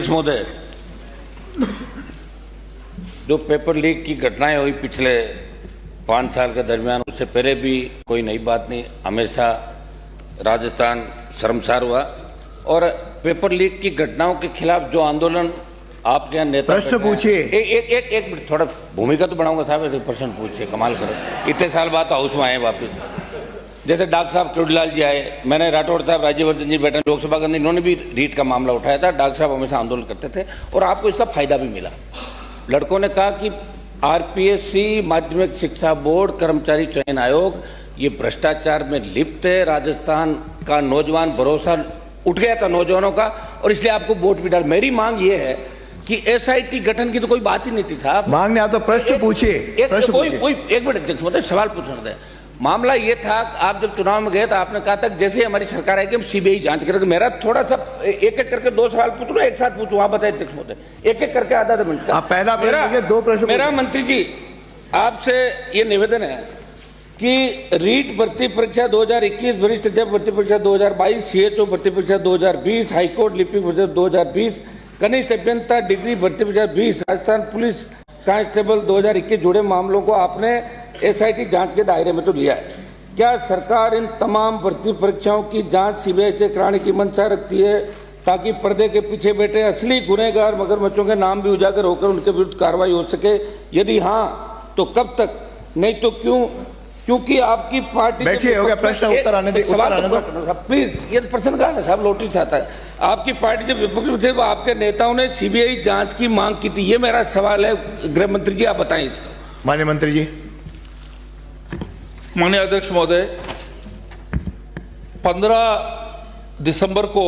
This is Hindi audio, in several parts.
महोदय, जो पेपर लीक की घटनाएं हुई पिछले 5 साल के दरमियान, उससे पहले भी कोई नई बात नहीं। हमेशा राजस्थान शर्मसार हुआ और पेपर लीक की घटनाओं के खिलाफ जो आंदोलन आपके यहाँ नेता प्रश्न पूछिए। एक मिनट, थोड़ा भूमिका तो बनाऊंगा साहब, ऐसे प्रश्न पूछिए, कमाल करो। इतने साल बाद हाउस में आए वापिस। जैसे डॉक्टर साहब केवड़ीलाल जी आए, मैंने राठौड़ साहब, राज्यवर्धन जी बैठे लोकसभा के अंदर, इन्होंने भी रीट का मामला उठाया था। डॉक्टर साहब हमेशा आंदोलन करते थे और आपको इसका फायदा भी मिला। लड़कों ने कहा कि आरपीएससी माध्यमिक शिक्षा बोर्ड कर्मचारी चयन आयोग ये भ्रष्टाचार में लिप्त है। राजस्थान का नौजवान भरोसा उठ गया था नौजवानों का, और इसलिए आपको वोट भी डाल। मेरी मांग ये है कि एसआईटी गठन की तो कोई बात ही नहीं थी साहब। मांग नहीं, आप तो प्रश्न पूछिए। एक मिनट सवाल पूछना था। मामला ये था, आप जब चुनाव में गए तो आपने कहा था जैसे हमारी सरकार आएगी हम सीबीआई जांच करेंगे। मेरा थोड़ा सा एक एक करके 2 सवाल पूछ लो, एक साथ पूछूं, आप बताइए अध्यक्ष महोदय, एक एक करके आधा मिनट का। पहला प्रश्न, 2 प्रश्न। मेरा मंत्री जी आपसे ये निवेदन है कि रीट भर्ती परीक्षा 2021, वरिष्ठ अध्यापक भर्ती परीक्षा 2022, सीएचओ भर्ती परीक्षा 2020, हाईकोर्ट लिपिक भर्ती 2020, कनिष्ठ अभियंता डिग्री भर्ती परीक्षा 20, राजस्थान पुलिस कांस्टेबल 2021 जुड़े मामलों को आपने एसआईटी जांच के दायरे में तो लिया है। क्या सरकार इन तमाम भर्ती परीक्षाओं की जांच सीबीआई से कराने की मंशा रखती है ताकि पर्दे के पीछे बैठे असली गुनहगार मगरमच्छों के नाम भी उजागर होकर उनके विरुद्ध कार्रवाई हो सके? यदि हाँ तो कब तक, नहीं तो क्यों? क्योंकि आपकी पार्टी बैठिए, हो गया प्रश्न, उत्तर आने दो, प्लीज। ये प्रश्न कहा है साहब, नोटिस आता है। आपकी पार्टी जब विपक्ष में थे वो आपके नेताओं ने सीबीआई जांच की मांग की थी। ये मेरा सवाल है, गृह मंत्री जी आप बताएं इसका। माननीय मंत्री जी। माननीय अध्यक्ष महोदय, 15 दिसंबर को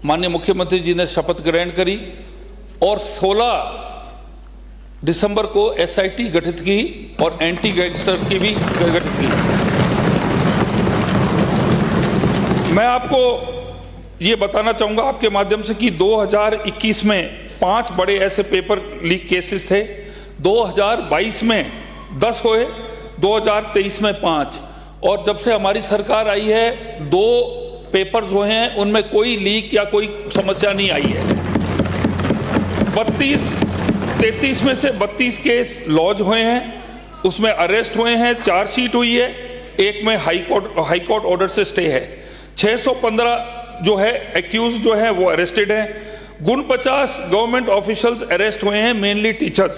माननीय मुख्यमंत्री जी ने शपथ ग्रहण करी और 16 दिसंबर को एसआईटी गठित की और एंटी गैंगस्टर्स की भी गठित की। मैं आपको ये बताना चाहूंगा आपके माध्यम से कि 2021 में 5 बड़े ऐसे पेपर लीक केसेस थे, 2022 में 10 हुए, 2023 में 5, और जब से हमारी सरकार आई है 2 पेपर्स हुए हैं, उनमें कोई लीक या कोई समस्या नहीं आई है। 33 में से 32 केस लॉन्च हुए हैं, उसमें अरेस्ट हुए हैं, चार्जशीट हुई है, एक में हाई कोर्ट ऑर्डर से स्टे है। 615 जो है एक्यूज जो है वो अरेस्टेड हैं। 49 गवर्नमेंट ऑफिशियल्स अरेस्ट हुए हैं, मेनली टीचर्स।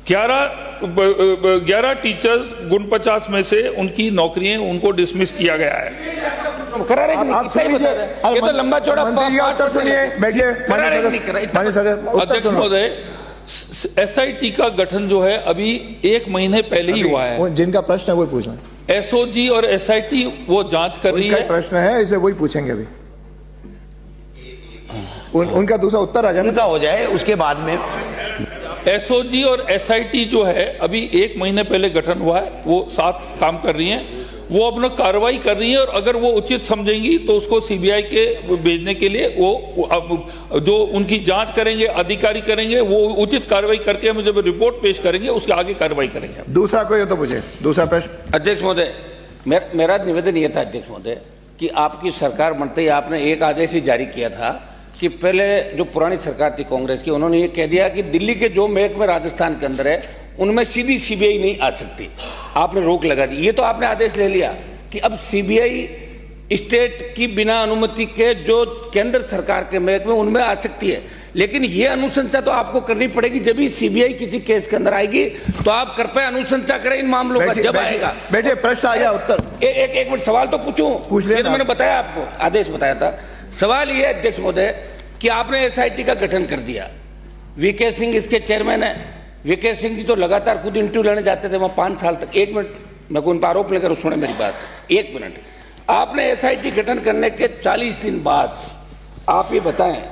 11 टीचर्स 49 में से उनकी नौकरियां उनको डिसमिस किया गया है। ये तो लंबा चौड़ा अध्यक्ष महोदय, एसआईटी का गठन जो है अभी 1 महीने पहले ही हुआ है। जिनका प्रश्न है वो पूछना। एसओजी और एसआईटी वो जांच कर रही है। प्रश्न है इसलिए वही पूछेंगे अभी। उनका दूसरा उत्तर आ जाए, उनका हो जाए उसके बाद में। एसओजी और एसआईटी जो है अभी 1 महीने पहले गठन हुआ है, वो साथ काम कर रही हैं, वो अपना कार्रवाई कर रही है, और अगर वो उचित समझेंगी तो उसको सीबीआई के भेजने के लिए वो जो उनकी जांच करेंगे, अधिकारी करेंगे, वो उचित कार्रवाई करके हमें जब रिपोर्ट पेश करेंगे उसके आगे कार्रवाई करेंगे। दूसरा कोई हो तो पूछे, दूसरा प्रश्न। अध्यक्ष महोदय, मेरा निवेदन यह था अध्यक्ष महोदय कि आपकी सरकार बनते ही आपने एक आदेश ही जारी किया था कि पहले जो पुरानी सरकार थी कांग्रेस की, उन्होंने ये कह दिया कि दिल्ली के जो महकमे राजस्थान के अंदर है उनमें सीधी सीबीआई नहीं आ सकती, आपने रोक लगा दी। ये तो आपने आदेश ले लिया कि अब सीबीआई स्टेट की बिना अनुमति के जो केंद्र सरकार के महकमे उनमें आ सकती है, लेकिन ये अनुशंसा तो आपको करनी पड़ेगी जब भी सीबीआई किसी केस के अंदर आएगी, तो आप कृपया अनुशंसा करें इन मामलों का जब आएगा। बेटे प्रश्न आ गया, उत्तर। एक मिनट, सवाल तो पूछूं। ये तो मैंने बताया आपको, आदेश बताया था। सवाल ये है अध्यक्ष महोदय कि आपने एसआईटी का गठन कर दिया, वीके सिंह इसके चेयरमैन है। वीके सिंह जी तो लगातार खुद इंटरव्यू लेने जाते थे वहां 5 साल तक। 1 मिनट, मैं को उन पर आरोप लेकर सुने मेरी बात, 1 मिनट। आपने एसआईटी गठन करने के 40 दिन बाद आप ये बताएं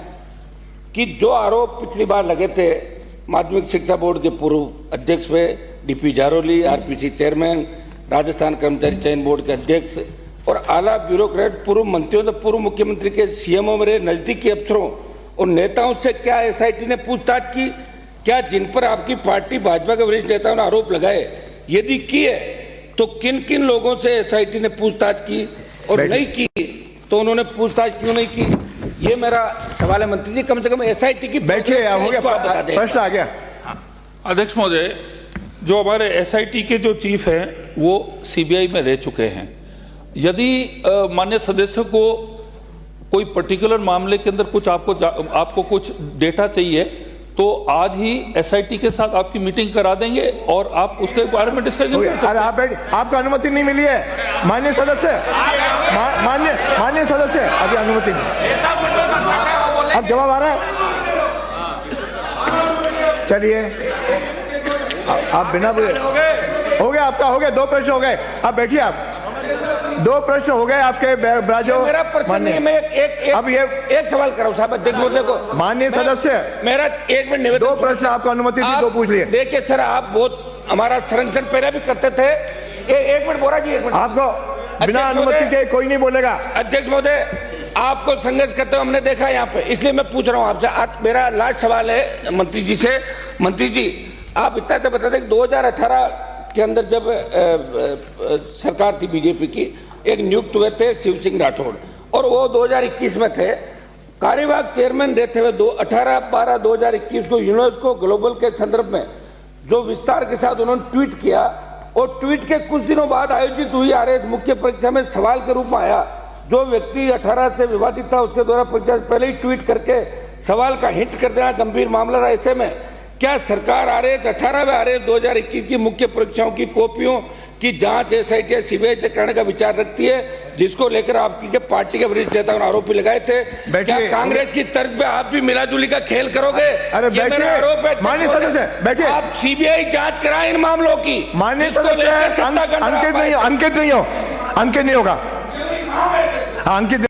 कि जो आरोप पिछली बार लगे थे माध्यमिक शिक्षा बोर्ड के पूर्व अध्यक्ष पे, DP Jaroli, RPC chairman, Rajasthan कर्मचारी चयन बोर्ड के अध्यक्ष और आला ब्यूरोक्रेट, पूर्व मंत्रियों तो पूर्व मुख्यमंत्री के सीएमओ मेरे नजदीकी अफसरों और नेताओं से क्या एसआईटी ने पूछताछ की? क्या जिन पर आपकी पार्टी भाजपा के वरिष्ठ नेताओं ने आरोप लगाए, यदि की है तो किन किन लोगों से एसआईटी ने पूछताछ की, और नहीं की तो उन्होंने पूछताछ क्यों नहीं की? ये मेरा सवाल है मंत्री जी, कम से कम एसआईटी की बैठिए, हो गया, इसको आप बता दें। प्रश्न आ गया। अध्यक्ष महोदय, जो हमारे एसआईटी के जो चीफ हैं वो सीबीआई में रह चुके हैं। यदि माननीय सदस्य को कोई पर्टिकुलर मामले के अंदर कुछ आपको कुछ डेटा चाहिए तो आज ही एसआईटी के साथ आपकी मीटिंग करा देंगे और आप उसके बारे में डिस्कशन कर सकते हैं। अरे आप बैठ, आपको अनुमति नहीं मिली है माननीय सदस्य, माननीय सदस्य, अभी अनुमति नहीं। अब जवाब आ रहा है। चलिए, आप बिना बुझे हो गया, आपका हो गया, 2 प्रश्न हो गए। आप बैठिए, आप 2 प्रश्न हो गए आपके ब्राजो। मेरा प्रश्न नहीं है, मैं अब ये एक सवाल कर रहा हूँ साहब अध्यक्ष महोदय को। माननीय सदस्य, मेरा 1 मिनट निवेदन। 2 प्रश्न आपको अनुमति दी, 2 पूछ लिए। देखिए सर, आप बहुत हमारा संरक्षण पहले भी करते थे। 1 मिनट बोरा जी, 1 मिनट। आपको बिना अनुमति के कोई नहीं बोलेगा। अध्यक्ष महोदय, आपको संघर्ष करते हुए हमने देखा यहाँ पे, इसलिए मैं पूछ रहा हूँ आपसे। मेरा लास्ट सवाल है मंत्री जी से। मंत्री जी, आप इतना तो बता दें कि 2018 के अंदर जब सरकार थी बीजेपी की, एक नियुक्त हुए थे शिव सिंह राठौड़, और वो 2021 में थे कार्यवाहक चेयरमैन रहते हुए 18/12/2021 को यूनेस्को ग्लोबल के संदर्भ में जो विस्तार के साथ उन्होंने ट्वीट किया, और ट्वीट के कुछ दिनों बाद आयोजित हुई आरएस मुख्य परीक्षा में सवाल के रूप में आया। जो व्यक्ति 18 से विवादित था उसके द्वारा परीक्षा से पहले ही ट्वीट करके सवाल का हिंट कर देना गंभीर मामला रहा। ऐसे में क्या सरकार आरएस 18वें आरएस 2021 की मुख्य परीक्षाओं की कॉपियों की जांच एसआईटी सीबीआई से करने का विचार रखती है, जिसको लेकर आपकी के पार्टी के वरिष्ठ नेताओं ने आरोप भी लगाए थे? क्या कांग्रेस की तर्ज पे आप भी मिलाजुली का खेल करोगे? अरे ये मेरा आरोप है। माननीय सदस्य बैठिए, आप सीबीआई जांच कराएं इन मामलों की। माननीय सदस्य, अंकित नहीं हो, अंकित नहीं होगा। हाँ, अंकित